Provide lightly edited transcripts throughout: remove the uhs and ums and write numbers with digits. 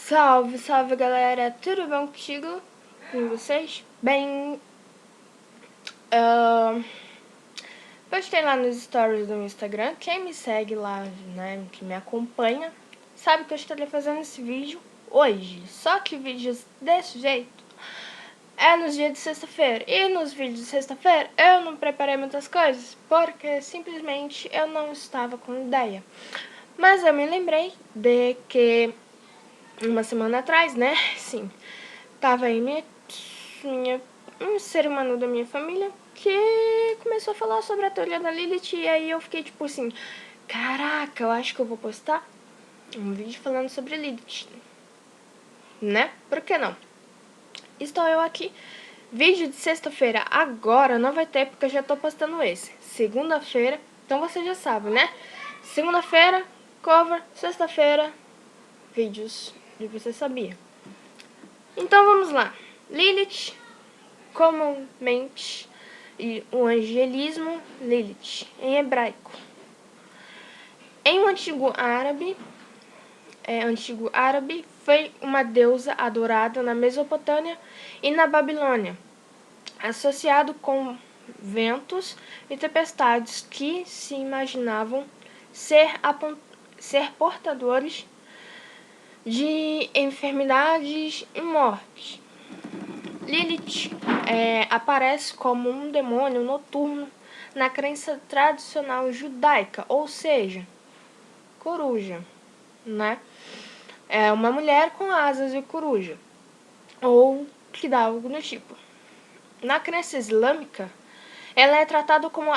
Salve, salve galera, tudo bom contigo? Com vocês? Bem, postei lá nos stories do Instagram. Quem me segue lá, né, que me acompanha, sabe que eu estaria fazendo esse vídeo hoje. Só que vídeos desse jeito é nos dias de sexta-feira. E nos vídeos de sexta-feira eu não preparei muitas coisas, porque simplesmente eu não estava com ideia. Mas eu me lembrei de que uma semana atrás, né, sim, tava aí um ser humano da minha família que começou a falar sobre a teoria da Lilith. E aí eu fiquei tipo assim, caraca, eu acho que eu vou postar um vídeo falando sobre Lilith, né? Por que não? Estou eu aqui. Vídeo de sexta-feira agora não vai ter, porque eu já tô postando esse. Segunda-feira, então você já sabe, né? Segunda-feira, cover. Sexta-feira, vídeos de Você Sabia. Então vamos lá. Lilith, comumente, e o angelismo Lilith, em hebraico. Em um antigo árabe, foi uma deusa adorada na Mesopotâmia e na Babilônia, associado com ventos e tempestades que se imaginavam ser portadores de enfermidades e morte. Lilith aparece como um demônio noturno na crença tradicional judaica, ou seja, coruja, né? É uma mulher com asas de coruja, ou que dá algo do tipo. Na crença islâmica, ela é tratada como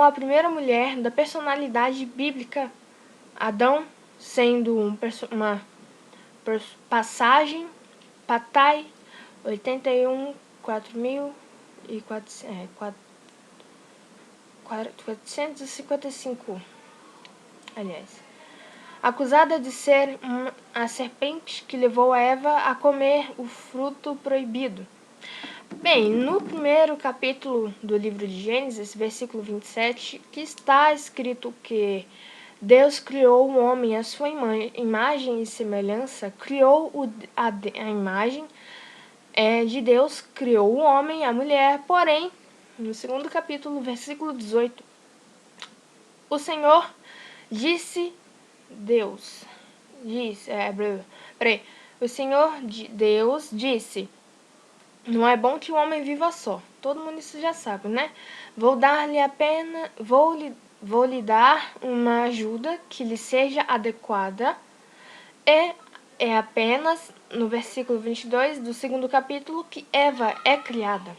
a primeira mulher da personalidade bíblica Adão, sendo uma passagem Patai 81.455, aliás, acusada de ser a serpente que levou a Eva a comer o fruto proibido. Bem, no primeiro capítulo do livro de Gênesis, versículo 27, que está escrito que Deus criou o homem à sua imagem e semelhança, criou a imagem de Deus, criou o homem e a mulher. Porém, no segundo capítulo, versículo 18, o Senhor o Senhor Deus disse, não é bom que o homem viva só. Todo mundo isso já sabe, né? Vou lhe dar uma ajuda que lhe seja adequada. E é apenas no versículo 22 do segundo capítulo que Eva é criada.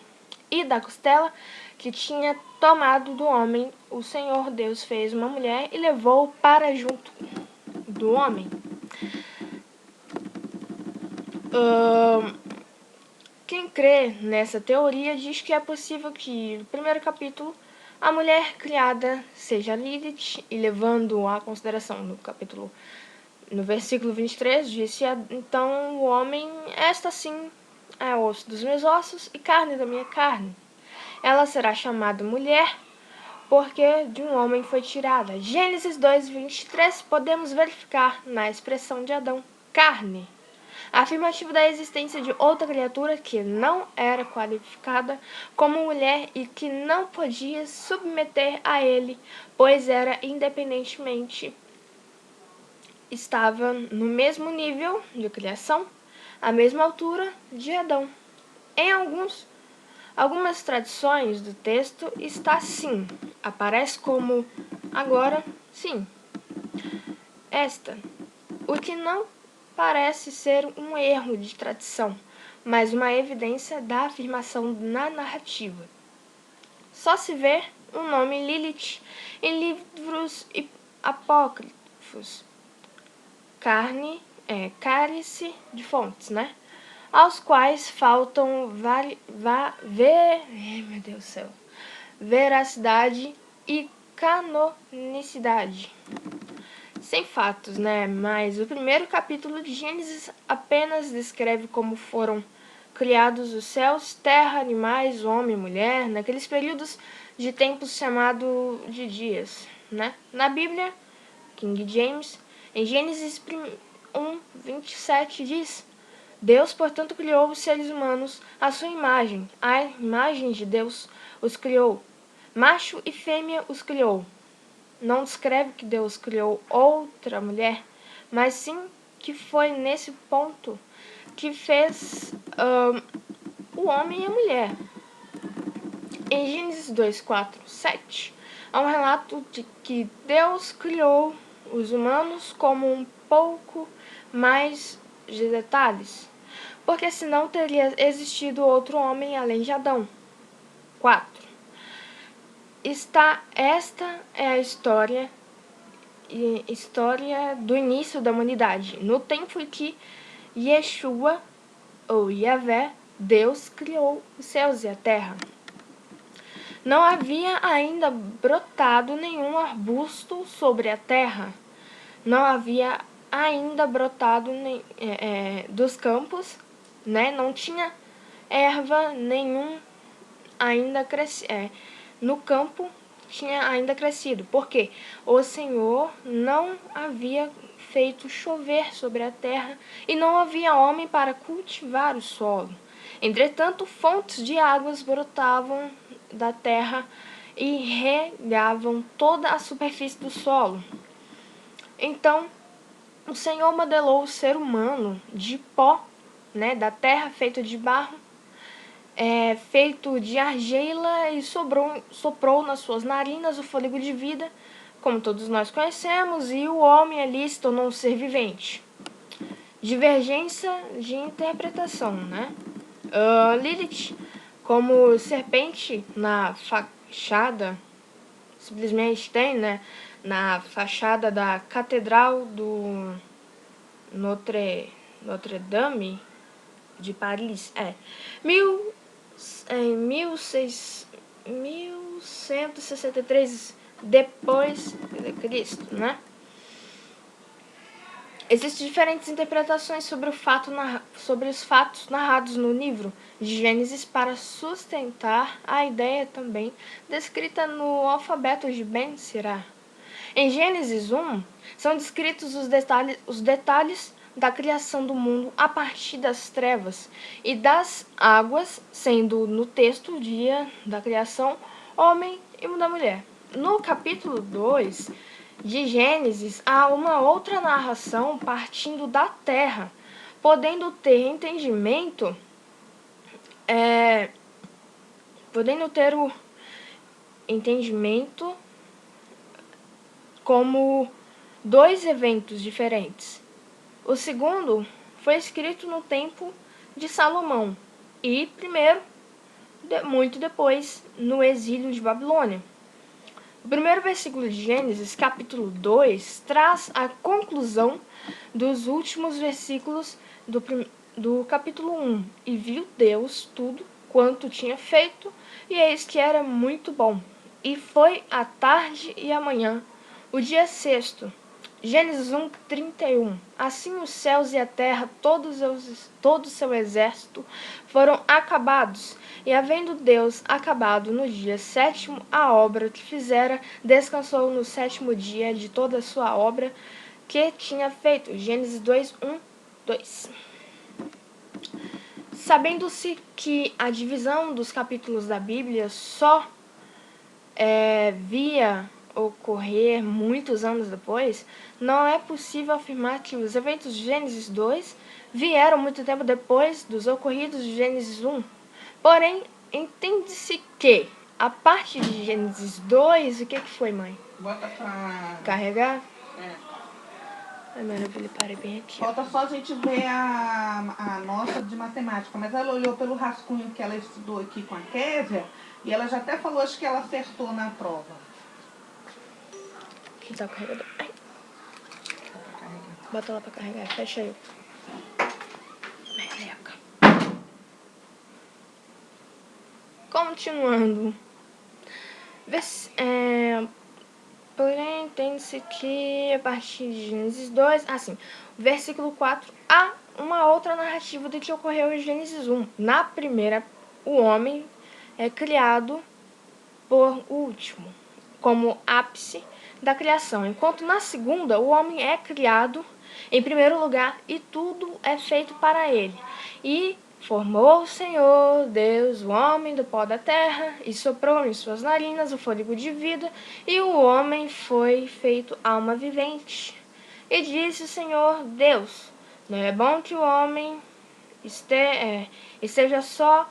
E da costela que tinha tomado do homem, o Senhor Deus fez uma mulher e levou para junto do homem. Quem crê nessa teoria diz que é possível que, no primeiro capítulo, a mulher criada seja Lilith, e levando a consideração no versículo 23, disse então o homem, esta sim é osso dos meus ossos e carne da minha carne. Ela será chamada mulher, porque de um homem foi tirada. Gênesis 2:23, podemos verificar na expressão de Adão, carne, afirmativo da existência de outra criatura que não era qualificada como mulher e que não podia submeter a ele, pois era independentemente, estava no mesmo nível de criação, à mesma altura de Adão. Em algumas tradições do texto está assim, aparece como agora, sim, esta, o que não parece ser um erro de tradição, mas uma evidência da afirmação na narrativa. Só se vê o nome Lilith em livros apócrifos, cálice de fontes, né? Aos quais faltam veracidade e canonicidade. Sem fatos, né? Mas o primeiro capítulo de Gênesis apenas descreve como foram criados os céus, terra, animais, homem e mulher, naqueles períodos de tempos chamado de dias, né? Na Bíblia, King James, Em Gênesis 1:27 diz: Deus, portanto, criou os seres humanos à sua imagem. A imagem de Deus os criou. Macho e fêmea os criou. Não descreve que Deus criou outra mulher, mas sim que foi nesse ponto que fez o homem e a mulher. Em Gênesis 2:4-7, há um relato de que Deus criou os humanos como um pouco mais de detalhes, porque senão teria existido outro homem além de Adão. 4. Esta é a história do início da humanidade, no tempo em que Yeshua, ou Yahvé, Deus, criou os céus e a terra. Não havia ainda brotado nenhum arbusto sobre a terra. Não havia ainda brotado dos campos, né? Não tinha erva nenhum ainda no campo tinha ainda crescido, porque o Senhor não havia feito chover sobre a terra e não havia homem para cultivar o solo. Entretanto, fontes de águas brotavam da terra e regavam toda a superfície do solo. Então, o Senhor modelou o ser humano de pó, né, da terra, feito de barro, feito de argila, e soprou nas suas narinas o fôlego de vida, como todos nós conhecemos, e o homem ali se tornou um ser vivente. Divergência de interpretação, né? Lilith, como serpente na fachada, simplesmente tem, né? Na fachada da Catedral do Notre Dame de Paris, em 1163 depois de Cristo, né? Existem diferentes interpretações sobre os fatos narrados no livro de Gênesis para sustentar a ideia também descrita no alfabeto de Ben Sirá. Em Gênesis 1, são descritos os detalhes da criação do mundo a partir das trevas e das águas, sendo no texto o dia da criação, homem e da mulher. No capítulo 2 de Gênesis, há uma outra narração partindo da terra, podendo ter o entendimento como dois eventos diferentes. O segundo foi escrito no tempo de Salomão e primeiro, muito depois, no exílio de Babilônia. O primeiro versículo de Gênesis, capítulo 2, traz a conclusão dos últimos versículos do capítulo 1. E viu Deus tudo quanto tinha feito, e eis que era muito bom. E foi a tarde e a manhã, o dia sexto. Gênesis 1:31. Assim os céus e a terra, todo o seu exército, foram acabados. E havendo Deus acabado no dia sétimo a obra que fizera, descansou no sétimo dia de toda a sua obra que tinha feito. Gênesis 2:1-2. Sabendo-se que a divisão dos capítulos da Bíblia só via ocorrer muitos anos depois, não é possível afirmar que os eventos de Gênesis 2 vieram muito tempo depois dos ocorridos de Gênesis 1. Porém, entende-se que, a partir de Gênesis 2, o que foi, mãe? Bota pra carregar? Ai, maravilha, parei bem aqui. Falta só a gente ver a nossa de matemática, mas ela olhou pelo rascunho que ela estudou aqui com a Kézia e ela já até falou, acho que ela acertou na prova. Aqui tá o carregador. Ai. Bota lá pra carregar, fecha aí. Meleca. Continuando. Porém, entende-se que a partir de Gênesis 2, versículo 4, há uma outra narrativa do que ocorreu em Gênesis 1. Na primeira, o homem é criado por último, como ápice da criação, enquanto na segunda o homem é criado em primeiro lugar e tudo é feito para ele. E formou o Senhor Deus o homem do pó da terra e soprou em suas narinas o fôlego de vida, e o homem foi feito alma vivente. E disse o Senhor Deus: não é bom que o homem esteja só,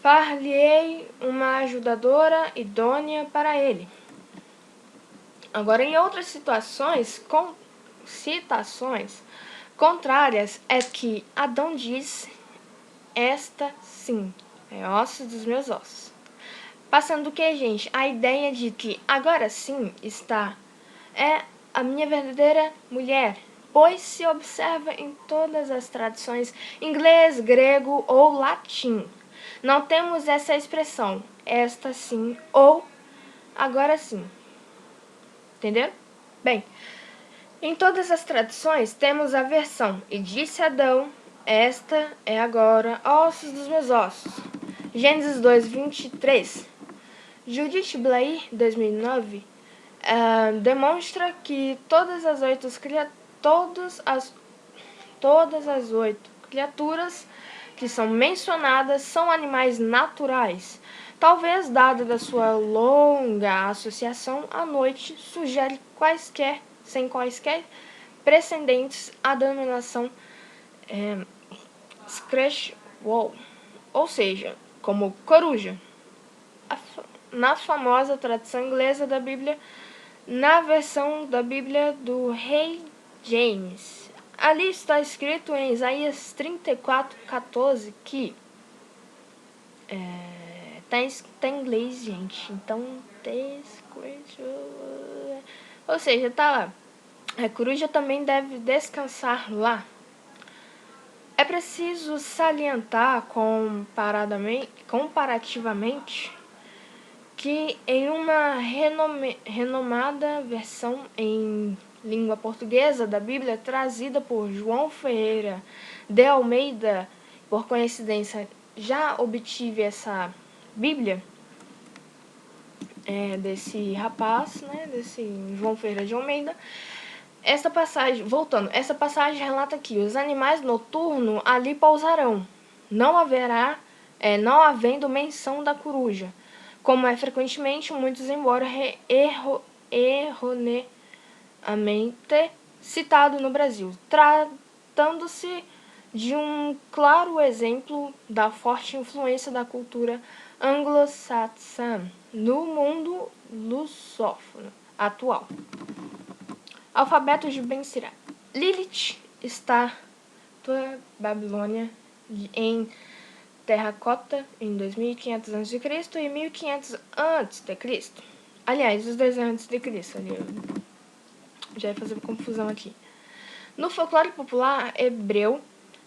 far-lhe-ei uma ajudadora idônea para ele. Agora, em outras citações contrárias, é que Adão diz: esta sim é osso dos meus ossos. Passando do que, gente? A ideia de que agora sim é a minha verdadeira mulher, pois se observa em todas as tradições inglês, grego ou latim. Não temos essa expressão, esta sim ou agora sim. Entenderam? Bem, em todas as tradições temos a versão: e disse Adão, esta é agora ossos dos meus ossos. Gênesis 2, 23. Judith Blair, 2009, demonstra que todas as oito criaturas que são mencionadas são animais naturais. Talvez, dada da sua longa associação, a noite sugere sem quaisquer precedentes, a denominação Scratchwall, ou seja, como coruja. Na famosa tradução inglesa da Bíblia, na versão da Bíblia do Rei James, ali está escrito em Isaías 34:14 que tá em inglês, gente, então ou seja, tá lá: a coruja também deve descansar lá. É preciso salientar comparativamente que em uma renomada versão em língua portuguesa da Bíblia, trazida por João Ferreira de Almeida, por coincidência já obtive essa Bíblia desse rapaz, né, desse João Ferreira de Almeida. Essa passagem relata que os animais noturnos ali pousarão, não havendo menção da coruja, como é frequentemente muitos, embora erroneamente citado no Brasil, tratando-se de um claro exemplo da forte influência da cultura anglo-saxã no mundo lusófono atual. Alfabeto de Ben-Sira. Lilith, estátua Babilônia em terracota em 2500 a.C. e 1500 a.C. Aliás, os dois antes de Cristo. Já ia fazer confusão aqui. No folclore popular hebreu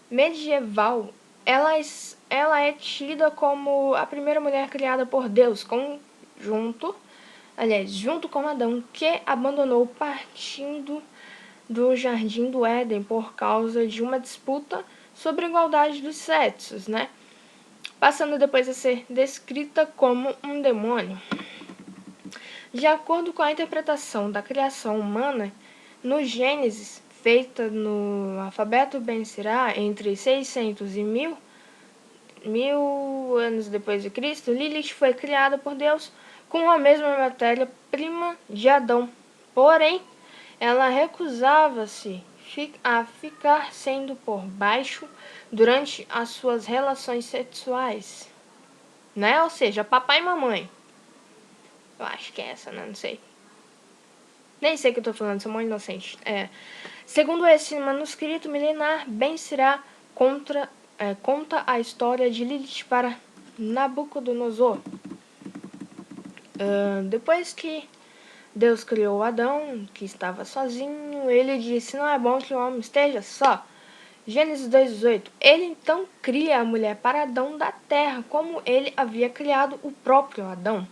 medieval, ela é tida como a primeira mulher criada por Deus, junto com Adão, que abandonou partindo do Jardim do Éden por causa de uma disputa sobre a igualdade dos sexos, né? Passando depois a ser descrita como um demônio. De acordo com a interpretação da criação humana no Gênesis, feita no alfabeto Ben-Sira entre 600 e 1000 anos depois de Cristo, Lilith foi criada por Deus com a mesma matéria-prima de Adão. Porém, ela recusava-se a ficar sendo por baixo durante as suas relações sexuais, né? Ou seja, papai e mamãe. Eu acho que é essa, né? Não sei. Nem sei o que eu tô falando, sou muito inocente. Segundo esse manuscrito milenar, Ben-Sira conta a história de Lilith para Nabucodonosor. Depois que Deus criou Adão, que estava sozinho, ele disse: não é bom que o homem esteja só. Gênesis 2:18. Ele então cria a mulher para Adão da terra, como ele havia criado o próprio Adão,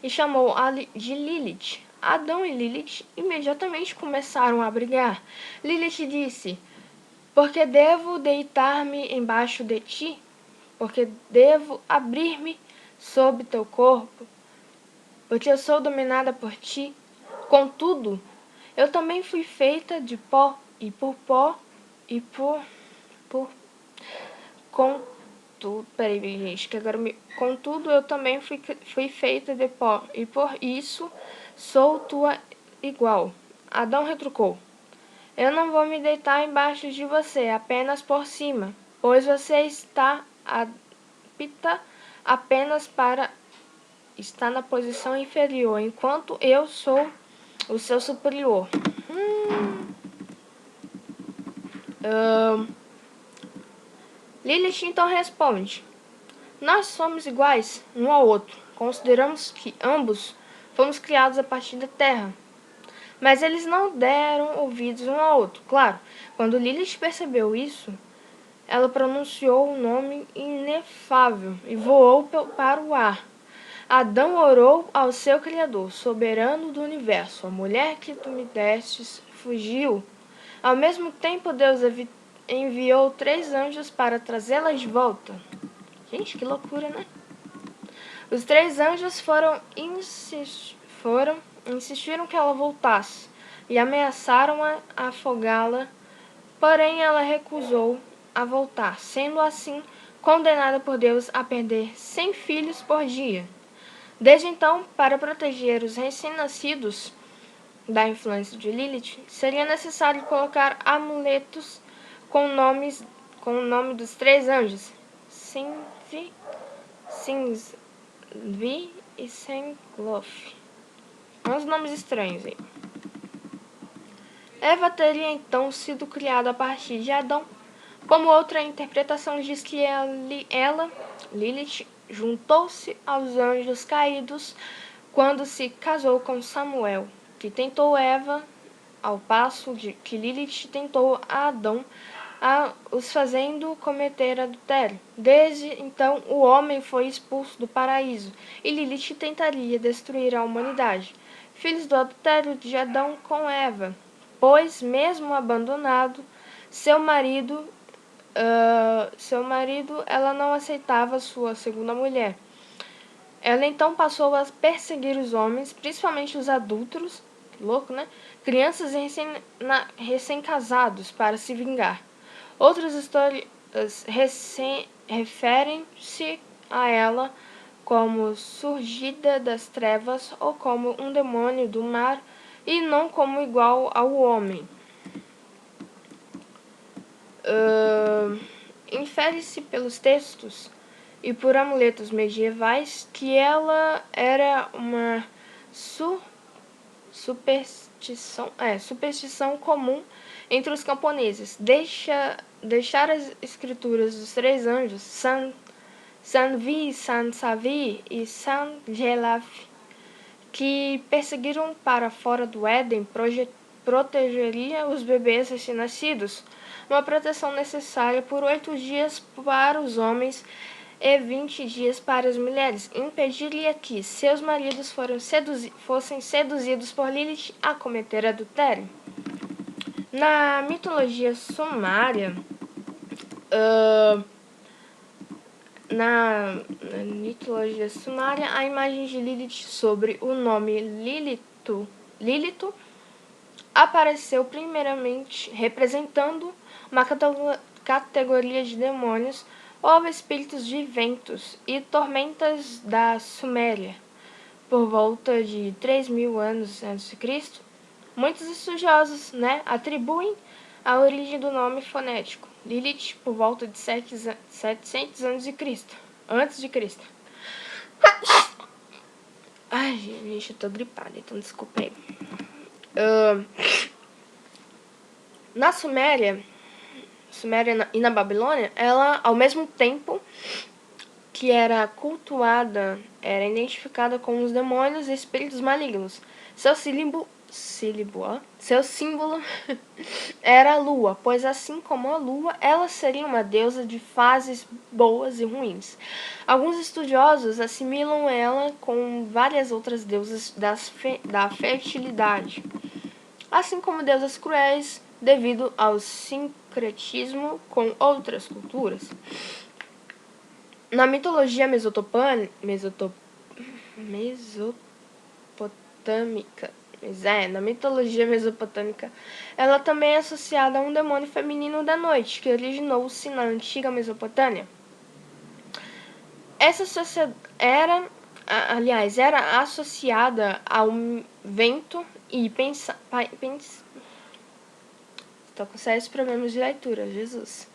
e chamou-a de Lilith. Adão e Lilith imediatamente começaram a brigar. Lilith disse: porque devo deitar-me embaixo de ti? Porque devo abrir-me sob teu corpo? Porque eu sou dominada por ti? Contudo, eu também fui feita de pó, e por pó, e por contudo, peraí, gente, que agora contudo, eu também fui feita de pó, e por isso sou tua igual. Adão retrucou: eu não vou me deitar embaixo de você, apenas por cima, pois você está apta apenas para estar na posição inferior, enquanto eu sou o seu superior. Lilith então responde: nós somos iguais um ao outro. Consideramos que ambos fomos criados a partir da terra. Mas eles não deram ouvidos um ao outro. Claro, quando Lilith percebeu isso, ela pronunciou um nome inefável e voou para o ar. Adão orou ao seu Criador, soberano do universo. A mulher que tu me destes fugiu. Ao mesmo tempo, Deus enviou 3 anjos para trazê-la de volta. Gente, que loucura, né? Os 3 anjos insistiram que ela voltasse e ameaçaram afogá-la, porém ela recusou a voltar, sendo assim condenada por Deus a perder 100 filhos por dia. Desde então, para proteger os recém-nascidos da influência de Lilith, seria necessário colocar amuletos com o nome dos 3 anjos, Sinvi, Sinsvi e Senglof. Uns nomes estranhos aí. Eva teria então sido criada a partir de Adão. Como outra interpretação diz que ela, Lilith, juntou-se aos anjos caídos quando se casou com Samuel, que tentou Eva, ao passo que Lilith tentou a Adão, os fazendo cometer adultério. Desde então, o homem foi expulso do paraíso, e Lilith tentaria destruir a humanidade, filhos do adultério de Adão com Eva, pois, mesmo abandonado, seu marido, ela não aceitava sua segunda mulher. Ela então passou a perseguir os homens, principalmente os adúlteros, louco, né? Crianças recém-casados, para se vingar. Outras histórias referem-se a ela como surgida das trevas ou como um demônio do mar e não como igual ao homem. Infere-se pelos textos e por amuletos medievais que ela era uma superstição comum entre os camponeses. Deixar as escrituras dos 3 anjos, Sanvi, Sansavi e Sangelaf, que perseguiram para fora do Éden, protegeria os bebês recém-nascidos, uma proteção necessária por 8 dias para os homens e 20 dias para as mulheres. Impediria que seus maridos fossem seduzidos por Lilith a cometer adultério. Na mitologia sumária, a imagem de Lilith sobre o nome Lilito apareceu primeiramente representando uma categoria de demônios ou espíritos de ventos e tormentas da Suméria. Por volta de 3.000 anos antes de Cristo, muitos estudiosos, atribuem a origem do nome fonético Lilith por volta de 700 anos antes de Cristo. Ai, gente, eu tô gripada, então desculpa aí. Na Suméria e na Babilônia, ela, ao mesmo tempo que era cultuada, era identificada com os demônios e espíritos malignos. Seu símbolo era a lua, pois assim como a lua, ela seria uma deusa de fases boas e ruins. Alguns estudiosos assimilam ela com várias outras deusas da fertilidade, assim como deusas cruéis devido ao sincretismo com outras culturas. Na mitologia mesopotâmica, Pois é, na mitologia mesopotâmica, ela também é associada a um demônio feminino da noite, que originou-se na antiga Mesopotâmia. Essa sociedade era associada ao vento e estou com sérios problemas de leitura, Jesus.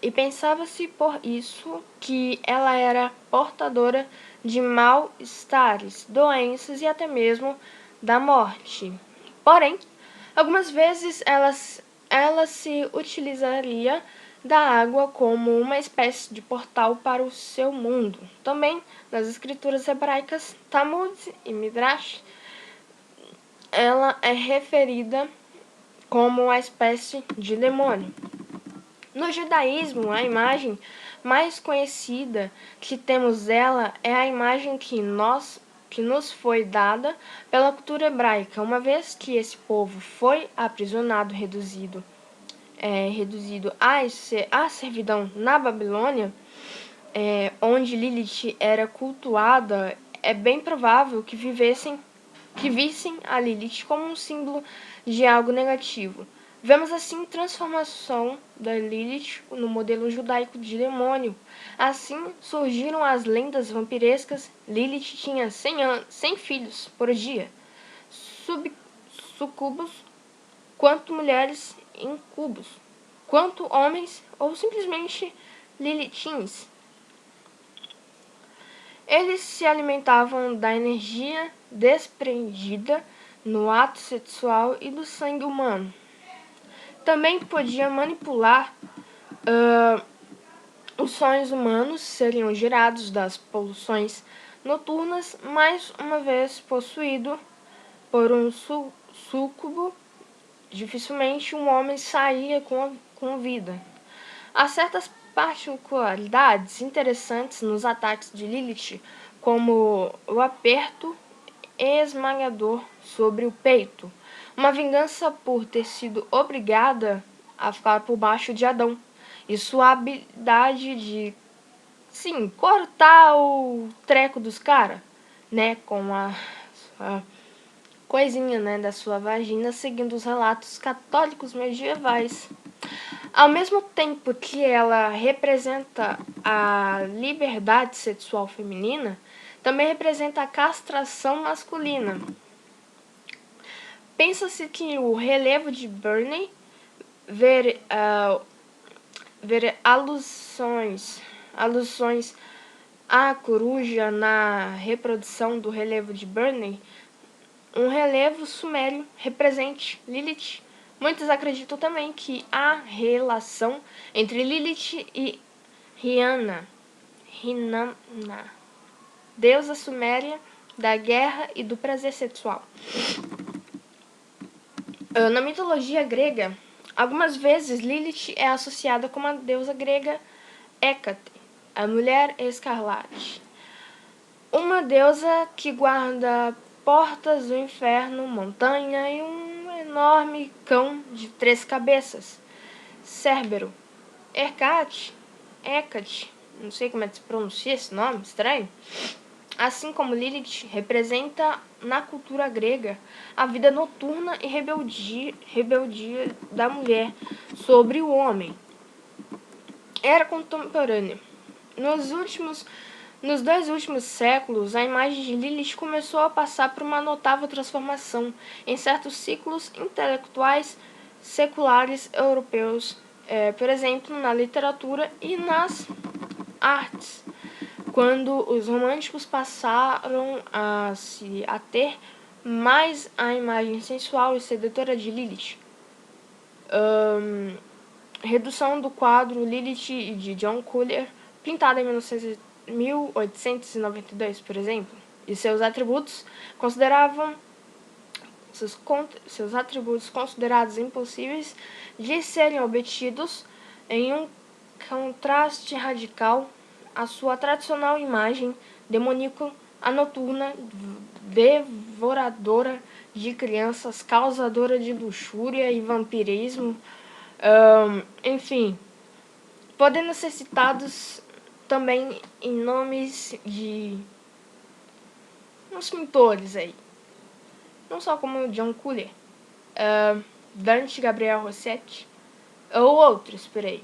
E pensava-se por isso que ela era portadora de mal-estares, doenças e até mesmo da morte. Porém, algumas vezes ela se utilizaria da água como uma espécie de portal para o seu mundo. Também, nas escrituras hebraicas, Talmud e Midrash, ela é referida como uma espécie de demônio. No judaísmo, a imagem mais conhecida que temos dela é a imagem que nos foi dada pela cultura hebraica, uma vez que esse povo foi aprisionado, reduzido à servidão na Babilônia, onde Lilith era cultuada. É bem provável que vissem a Lilith como um símbolo de algo negativo. Vemos assim transformação da Lilith no modelo judaico de demônio. Assim surgiram as lendas vampirescas. Lilith tinha 100 filhos por dia, sucubos, quanto mulheres incubos, quanto homens ou simplesmente Lilithins. Eles se alimentavam da energia desprendida no ato sexual e do sangue humano. Também podia manipular os sonhos humanos, seriam gerados das poluições noturnas, mais uma vez possuído por um súcubo. Dificilmente um homem saía com vida. Há certas particularidades interessantes nos ataques de Lilith, como o aperto esmagador sobre o peito, uma vingança por ter sido obrigada a ficar por baixo de Adão, e sua habilidade de, cortar o treco dos caras, né, com a coisinha, né, da sua vagina, seguindo os relatos católicos medievais. Ao mesmo tempo que ela representa a liberdade sexual feminina, também representa a castração masculina. Pensa-se que o relevo de Burney ver alusões à coruja na reprodução do relevo de Burney, um relevo sumério represente Lilith. Muitos acreditam também que a relação entre Lilith e Inanna, deusa suméria da guerra e do prazer sexual. Na mitologia grega, algumas vezes Lilith é associada com a deusa grega Hécate, a mulher escarlate, uma deusa que guarda portas do inferno, montanha e um enorme cão de 3 cabeças, Cérbero. Hécate, não sei como é que se pronuncia esse nome, estranho. Assim como Lilith representa na cultura grega a vida noturna e rebeldia da mulher sobre o homem. Era contemporânea. Nos 2 últimos séculos, a imagem de Lilith começou a passar por uma notável transformação em certos ciclos intelectuais seculares europeus, por exemplo, na literatura e nas artes, quando os românticos passaram a se ater mais à imagem sensual e sedutora de Lilith. Redução do quadro Lilith de John Collier, pintada em 1892, por exemplo, e seus atributos considerados impossíveis de serem obtidos em um contraste radical à sua tradicional imagem demoníaca, a noturna, devoradora de crianças, causadora de luxúria e vampirismo, enfim, podendo ser citados também em nomes de uns pintores aí. não só como John Collier, Dante Gabriel Rossetti ou outros por aí.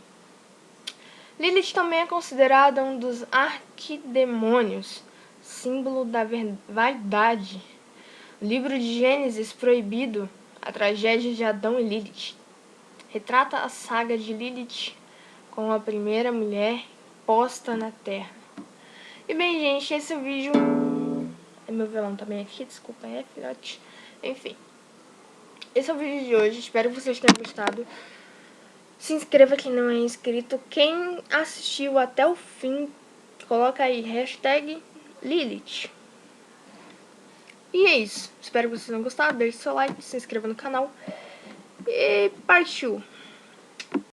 Lilith também é considerada um dos arquidemônios, símbolo da vaidade. O livro de Gênesis proibido, a tragédia de Adão e Lilith, retrata a saga de Lilith como a primeira mulher posta na Terra. E bem, gente, esse é o vídeo. Meu violão também aqui, desculpa aí, filhote. Enfim, esse é o vídeo de hoje, espero que vocês tenham gostado. Se inscreva quem não é inscrito. Quem assistiu até o fim, coloca aí hashtag Lilith. E é isso. Espero que vocês tenham gostado. Deixe seu like, se inscreva no canal. E partiu!